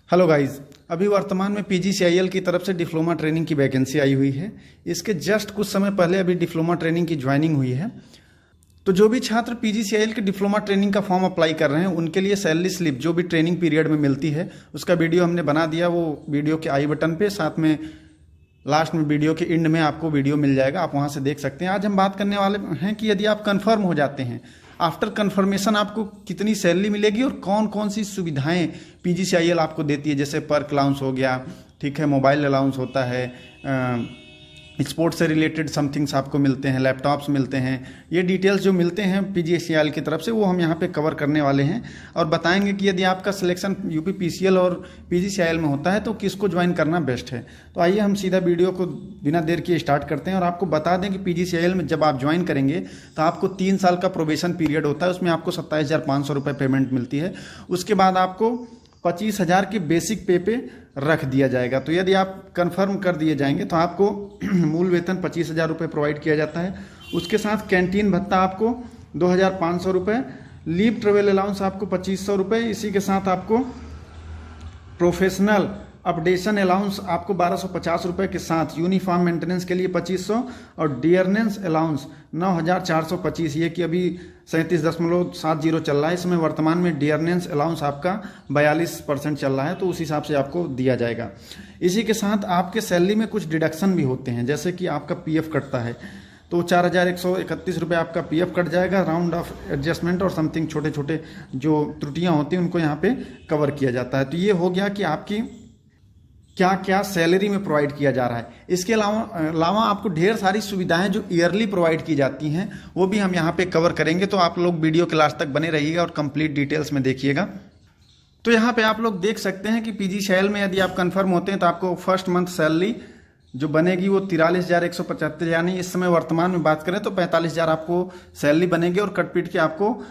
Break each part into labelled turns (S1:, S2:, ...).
S1: Hello guys, अभी वर्तमान में पीजीसीआईएल की तरफ से डिप्लोमा ट्रेनिंग की वैकेंसी आई हुई है। इसके जस्ट कुछ समय पहले अभी डिप्लोमा ट्रेनिंग की ज्वाइनिंग हुई है। तो जो भी छात्र पीजीसीआईएल के डिप्लोमा ट्रेनिंग का फॉर्म अप्लाई कर रहे हैं उनके लिए सैलरी स्लिप जो भी ट्रेनिंग पीरियड में मिलती है उसका वीडियो हमने बना दिया। वो वीडियो के आई बटन पे, साथ में लास्ट में वीडियो के एंड में आपको वीडियो मिल जाएगा, आप वहां से देख सकते हैं। आज हम बात करने वाले हैं कि यदि आप कंफर्म हो जाते हैं, आफ्टर कंफर्मेशन आपको कितनी सैलरी मिलेगी और कौन कौन सी सुविधाएं पीजीसीआईएल आपको देती है। जैसे पर्क अलाउंस हो गया, ठीक है, मोबाइल अलाउंस होता है, स्पोर्ट्स से रिलेटेड समथिंग्स आपको मिलते हैं, लैपटॉप्स मिलते हैं। ये डिटेल्स जो मिलते हैं पीजीसीआईएल की तरफ से वो हम यहाँ पे कवर करने वाले हैं और बताएंगे कि यदि आपका सिलेक्शन यूपीपीसीएल और पीजीसीआईएल में होता है तो किसको ज्वाइन करना बेस्ट है। तो आइए हम सीधा वीडियो को बिना देर किए स्टार्ट करते हैं और आपको बता दें कि पीजीसीआईएल में जब आप ज्वाइन करेंगे तो आपको 3 साल का प्रोबेशन पीरियड होता है। उसमें आपको 27,500 रुपये पेमेंट मिलती है। उसके बाद आपको 25,000 के बेसिक पे रख दिया जाएगा। तो यदि आप कंफर्म कर दिए जाएंगे तो आपको मूल वेतन 25,000 रुपये प्रोवाइड किया जाता है। उसके साथ कैंटीन भत्ता आपको 2,500 रुपये, लीव ट्रेवल अलाउंस आपको 2,500 रुपये। इसी के साथ आपको प्रोफेशनल अपडेशन अलाउंस आपको 1,250 रुपये के साथ, यूनिफॉर्म मेंटेनेंस के लिए 2,500 और डियरनेंस अलाउंस 9,425। ये कि अभी 37.70 चल रहा है। इसमें वर्तमान में डियरनेंस अलाउंस आपका 42% चल रहा है, तो उस हिसाब से आपको दिया जाएगा। इसी के साथ आपके सैलरी में कुछ डिडक्शन भी होते हैं, जैसे कि आपका पीएफ कटता है तो 4,131 रुपये आपका पीएफ कट जाएगा। राउंड ऑफ एडजस्टमेंट और समथिंग छोटे छोटे जो त्रुटियां होती हैं उनको यहाँ पे कवर किया जाता है। तो ये हो गया कि आपकी क्या क्या सैलरी में प्रोवाइड किया जा रहा है। इसके अलावा आपको ढेर सारी सुविधाएं जो ईयरली प्रोवाइड की जाती हैं वो भी हम यहाँ पे कवर करेंगे। तो आप लोग वीडियो के लास्ट तक बने रहिएगा और कंप्लीट डिटेल्स में देखिएगा। तो यहाँ पे आप लोग देख सकते हैं कि पीजीसीआईएल में यदि आप कंफर्म होते हैं तो आपको फर्स्ट मंथ सैलरी जो बनेगी वो 43,175, यानी इस समय वर्तमान में बात करें तो 45,000 आपको सैलरी बनेगी और कटपीट के आपको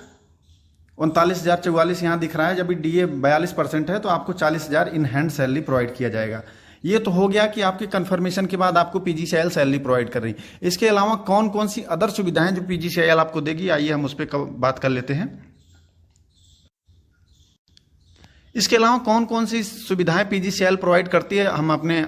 S1: 39,044 यहाँ दिख रहा है। जब डीए 42% है तो आपको 40,000 इन हैंड सैलरी प्रोवाइड किया जाएगा। ये तो हो गया कि आपके कंफर्मेशन के बाद आपको पीजीसीआईएल सैलरी प्रोवाइड कर रही है। इसके अलावा कौन कौन सी अदर सुविधाएं जो पीजीसीआईएल आपको देगी, आइए हम उस पर बात कर लेते हैं। इसके अलावा कौन कौन सी सुविधाएं पीजीसीआईएल प्रोवाइड करती है हम अपने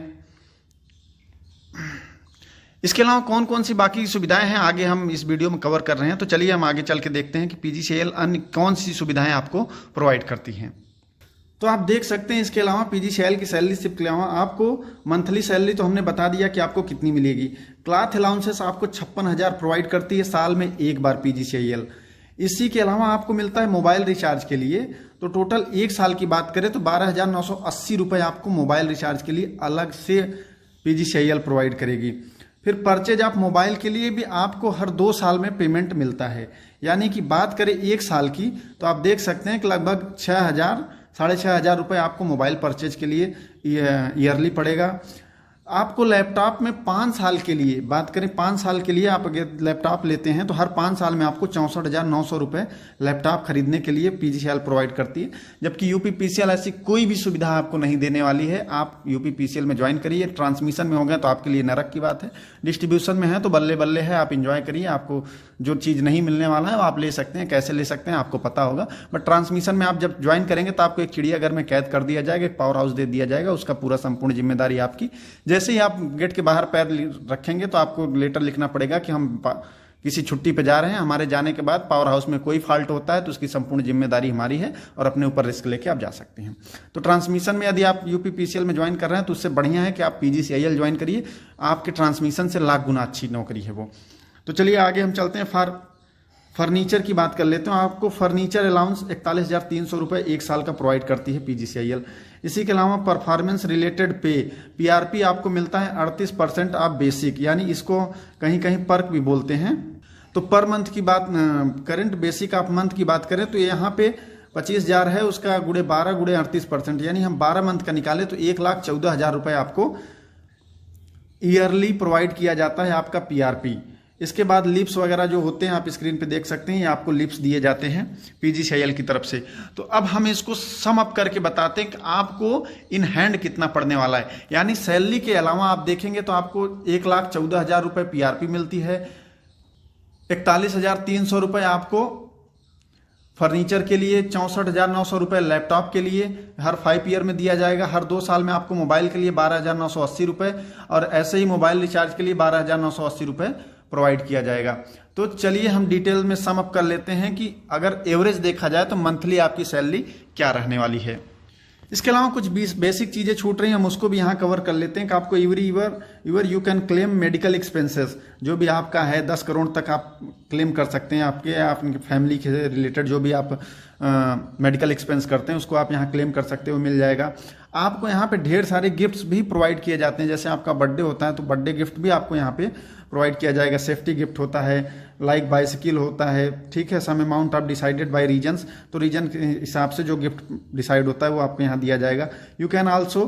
S1: इसके अलावा कौन कौन सी बाकी सुविधाएं हैं आगे हम इस वीडियो में कवर कर रहे हैं। तो चलिए हम आगे चल के देखते हैं कि पीजीसीआईएल अन्य कौन सी सुविधाएं आपको प्रोवाइड करती हैं। तो आप देख सकते हैं इसके अलावा पीजीसीआईएल की सैलरी स्लिप के अलावा आपको मंथली सैलरी तो हमने बता दिया कि आपको कितनी मिलेगी। क्लॉथ अलाउंसेस आपको 56,000 प्रोवाइड करती है साल में एक बार पीजीसीआईएल। इसी के अलावा आपको मिलता है मोबाइल रिचार्ज के लिए। तो टोटल एक साल की बात करें तो 12,980 रुपये आपको मोबाइल रिचार्ज के लिए अलग से पीजीसीआईएल प्रोवाइड करेगी। फिर परचेज ऑफ मोबाइल के लिए भी आपको हर 2 साल में पेमेंट मिलता है। यानी कि बात करें एक साल की तो आप देख सकते हैं कि लगभग 6,000-6,500 रुपये आपको मोबाइल परचेज के लिए ईयरली पड़ेगा। आपको लैपटॉप में 5 साल के लिए बात करें, 5 साल के लिए आप अगर लैपटॉप लेते हैं तो हर 5 साल में आपको 64,900 रुपये लैपटॉप खरीदने के लिए पीजीसीआईएल प्रोवाइड करती है। जबकि यूपीपीसीएल ऐसी कोई भी सुविधा आपको नहीं देने वाली है। आप यूपीपीसीएल में ज्वाइन करिए। ट्रांसमिशन में हो गया तो आपके लिए नरक की बात है, डिस्ट्रीब्यूशन में है तो बल्ले बल्ले है, आप इंजॉय करिए। आपको जो चीज़ नहीं मिलने वाला है वो आप ले सकते हैं, कैसे ले सकते हैं आपको पता होगा। बट ट्रांसमिशन में आप जब ज्वाइन करेंगे तो आपको एक चिड़ियाघर में कैद कर दिया जाएगा, एक पावर हाउस दे दिया जाएगा, उसका पूरा संपूर्ण जिम्मेदारी आपकी। जैसे ही आप गेट के बाहर पैर रखेंगे तो आपको लेटर लिखना पड़ेगा कि हम किसी छुट्टी पे जा रहे हैं, हमारे जाने के बाद पावर हाउस में कोई फॉल्ट होता है तो उसकी संपूर्ण जिम्मेदारी हमारी है और अपने ऊपर रिस्क लेके आप जा सकते हैं। तो ट्रांसमिशन में यदि आप यूपीपीसीएल में ज्वाइन कर रहे हैं तो उससे बढ़िया है कि आप पीजीसीआईएल ज्वाइन करिए। आपके ट्रांसमिशन से लाख गुना अच्छी नौकरी है वो। तो चलिए आगे हम चलते हैं। फर्नीचर की बात कर लेते हैं। आपको फर्नीचर अलाउंस 41,300 रुपये एक साल का प्रोवाइड करती है पीजीसीआईएल। इसी के अलावा परफॉर्मेंस रिलेटेड पे पीआरपी आपको मिलता है 38% ऑफ बेसिक, यानी इसको कहीं कहीं पर्क भी बोलते हैं। तो पर मंथ की बात, करंट बेसिक ऑफ मंथ की बात करें तो यहाँ पे 25,000 है, उसका गुणे 12 गुणे 38%, यानी हम 12 मंथ का निकाले तो 1,14,000 रुपये आपको ईयरली प्रोवाइड किया जाता है आपका पीआरपी। इसके बाद लिप्स वगैरह जो होते हैं आप स्क्रीन पे देख सकते हैं, ये आपको लिप्स दिए जाते हैं पीजीसीआईएल की तरफ से। तो अब हम इसको सम अप करके बताते हैं कि आपको इन हैंड कितना पड़ने वाला है। यानी सैलरी के अलावा आप देखेंगे तो आपको 1,14,000 रुपये पीआरपी मिलती है, 41,300 रुपये आपको फर्नीचर के लिए 64,900 रुपये, लैपटॉप के लिए हर 5 ईयर में दिया जाएगा, हर 2 साल में आपको मोबाइल के लिए 12,980 रुपये, और ऐसे ही मोबाइल रिचार्ज के लिए 12,980 रुपये प्रोवाइड किया जाएगा। तो चलिए हम डिटेल में सम अप कर लेते हैं कि अगर एवरेज देखा जाए तो मंथली आपकी सैलरी क्या रहने वाली है। इसके अलावा कुछ बेसिक चीज़ें छूट रही हैं, हम उसको भी यहाँ कवर कर लेते हैं कि आपको every year you can claim medical expenses, जो भी आपका है 10 करोड़ तक आप क्लेम कर सकते हैं, आपके फैमिली के रिलेटेड जो भी आप मेडिकल एक्सपेंस करते हैं उसको आप यहाँ क्लेम कर सकते हो, मिल जाएगा। आपको यहाँ पे ढेर सारे गिफ्ट्स भी प्रोवाइड किए जाते हैं, जैसे आपका बर्थडे होता है तो बर्थडे गिफ्ट भी आपको यहाँ पे प्रोवाइड किया जाएगा, सेफ्टी गिफ्ट होता है, लाइक बाइसिकल होता है, ठीक है। सम अमाउंट आप डिसाइडेड बाय रीजन्स, तो रीजन के हिसाब से जो गिफ्ट डिसाइड होता है वो आपको यहाँ दिया जाएगा। You can also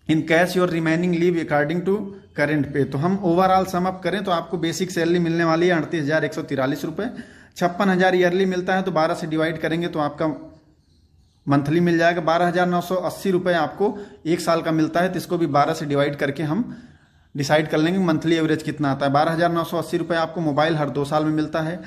S1: encash your remaining leave according to current pay. तो हम ओवरऑल सम अप करें तो आपको बेसिक सैलरी मिलने वाली है 38,143 रुपये, 56,000 ईयरली मिलता है तो 12 से डिवाइड करेंगे तो आपका मंथली मिल जाएगा 12,980 रुपये आपको एक साल का मिलता है, तो इसको भी 12 से डिवाइड करके हम डिसाइड कर लेंगे मंथली एवरेज कितना आता है। 12,980 रुपये आपको मोबाइल हर 2 साल में मिलता है,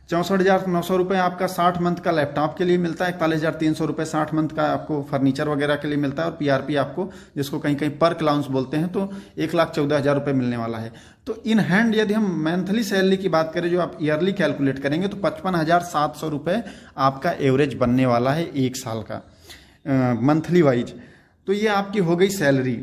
S1: 64,900 रुपये आपका 60 मंथ का लैपटॉप के लिए मिलता है, 41,300 रुपये 60 मंथ का आपको फर्नीचर वगैरह के लिए मिलता है, और पीआरपी आपको जिसको कहीं कहीं पर्क अलाउंस बोलते हैं तो 1,14,000 रुपये मिलने वाला है। तो इन हैंड यदि हम मंथली सैलरी की बात करें जो आप ईयरली कैलकुलेट करेंगे तो 55,700 रुपये आपका एवरेज बनने वाला है एक साल का मंथली वाइज। तो ये आपकी हो गई सैलरी,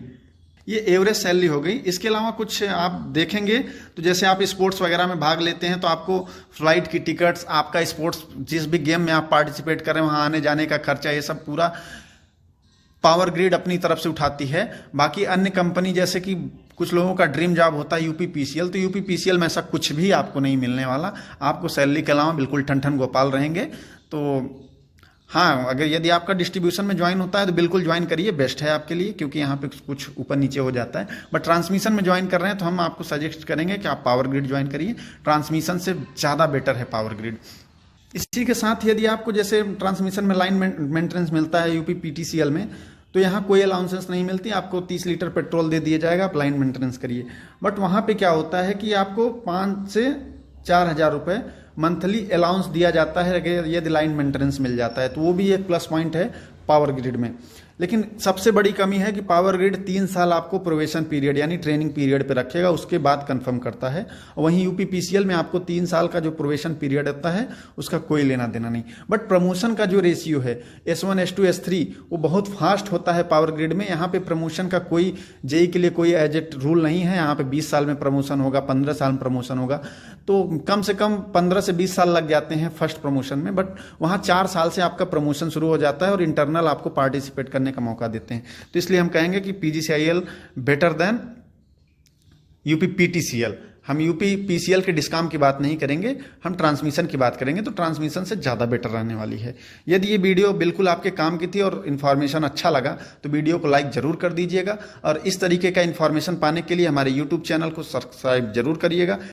S1: ये एवरेज सैलरी हो गई। इसके अलावा कुछ आप देखेंगे तो जैसे आप स्पोर्ट्स वगैरह में भाग लेते हैं तो आपको फ्लाइट की टिकट्स, आपका स्पोर्ट्स जिस भी गेम में आप पार्टिसिपेट करें वहाँ आने जाने का खर्चा, ये सब पूरा पावर ग्रिड अपनी तरफ से उठाती है। बाकी अन्य कंपनी जैसे कि कुछ लोगों का ड्रीम जॉब होता है यूपीपीसीएल, तो यूपीपीसीएल में ऐसा कुछ भी आपको नहीं मिलने वाला, आपको सैलरी के अलावा बिल्कुल ठन ठन गोपाल रहेंगे। तो हाँ, अगर यदि आपका डिस्ट्रीब्यूशन में ज्वाइन होता है तो बिल्कुल ज्वाइन करिए, बेस्ट है आपके लिए, क्योंकि यहाँ पे कुछ ऊपर नीचे हो जाता है। बट ट्रांसमिशन में ज्वाइन कर रहे हैं तो हम आपको सजेस्ट करेंगे कि आप पावर ग्रिड ज्वाइन करिए, ट्रांसमिशन से ज़्यादा बेटर है पावर ग्रिड। इसी के साथ यदि आपको जैसे ट्रांसमिशन में लाइन मेंटेनेंस मिलता है यूपीपीटीसीएल में, तो यहाँ कोई अलाउंसेंस नहीं मिलती, आपको 30 लीटर पेट्रोल दे दिया जाएगा, आप लाइन मेंटेनेंस करिए। बट वहाँ पे क्या होता है कि आपको 5 से 4,000 रुपये मंथली अलाउंस दिया जाता है अगर यदि लाइन मेंटेनेंस मिल जाता है, तो वो भी एक प्लस पॉइंट है पावर ग्रिड में। लेकिन सबसे बड़ी कमी है कि पावर ग्रिड 3 साल आपको प्रोवेशन पीरियड यानी ट्रेनिंग पीरियड पे रखेगा, उसके बाद कंफर्म करता है। और वहीं यूपीपीसीएल में आपको 3 साल का जो प्रोवेशन पीरियड होता है उसका कोई लेना देना नहीं। बट प्रमोशन का जो रेशियो है S1 S2 S3 वो बहुत फास्ट होता है पावर ग्रिड में। यहाँ पे प्रमोशन का कोई जेई के लिए कोई एजेट रूल नहीं है, यहाँ पे 20 साल में प्रमोशन होगा, 15 साल में प्रमोशन होगा, तो कम से कम 15 से 20 साल लग जाते हैं फर्स्ट प्रमोशन में। बट वहाँ 4 साल से आपका प्रमोशन शुरू हो जाता है और इंटरनल आपको पार्टिसिपेट करने का मौका देते हैं। तो इसलिए हम कहेंगे कि पीजीसीआईएल बेटर देन यूपीपीटीसीएल। हम यूपीपीसीएल के डिस्काउंट की बात नहीं करेंगे, हम ट्रांसमिशन की बात करेंगे, तो ट्रांसमिशन से ज़्यादा बेटर रहने वाली है। यदि ये वीडियो बिल्कुल आपके काम की थी और इन्फॉर्मेशन अच्छा लगा तो वीडियो को लाइक जरूर कर दीजिएगा, और इस तरीके का इन्फॉर्मेशन पाने के लिए हमारे यूट्यूब चैनल को सब्सक्राइब जरूर करिएगा।